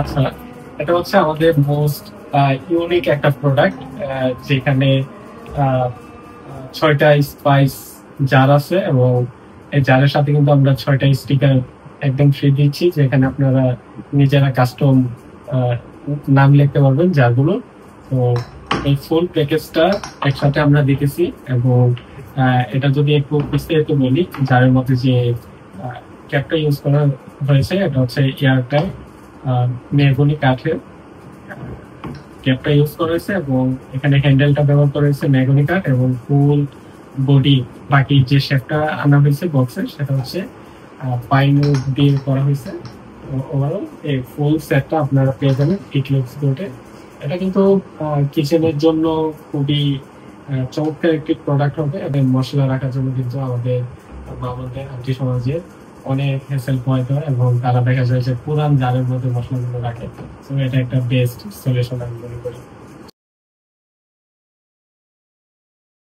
আচ্ছা, এটা হচ্ছে আমাদের মোস্ট ইউনিক একটা প্রোডাক্ট, যেখানে আহ, 6টা স্পাইস জার আছে, এবং এই জারের সাথে কিন্তু আমরা 6টা স্টিকার একদম ফ্রি দিচ্ছি, যেখানে আপনারা নিজেরা কাস্টম নাম লিখতে পারবেন জারগুলো। তো এই ফুল প্যাকেজটা একসাথে আমরা দিতেছি। এবং এটা যদি একটু বিস্তারিত বলি, জারের মধ্যে যে ক্যাপটা ইউজ করা হয়েছে এটা হচ্ছে এয়ারটাইট মেহগনি কাঠের ক্যাপটা ইউজ করা হয়েছে, এবং এখানে হ্যান্ডেলটা ব্যবহার করা হয়েছে মেহগনি কাঠ, এবং ফুল বডি বাকি যে শেপটা আনা হয়েছে বক্সের সেটা হচ্ছে পাইন দিয়ে করা হয়েছে। ওভারঅল এই ফুল সেটটা আপনারা পেয়ে যাবেন ইক্লিপস গোল্ডে। এটা কিন্তু কিচেনের জন্য খুবই চমৎকার একটি প্রোডাক্ট হবে, এবং মশলা রাখার জন্য কিন্তু আমাদের আমাদের আন্টি সমাজে অনেক হ্যাসেল পোহাইতে হয়, এবং তারা দেখা যায় যে পুরান জারের মধ্যে মশলাগুলো রাখে। তো এটা একটা বেস্ট সলিউশন আমি মনে করি।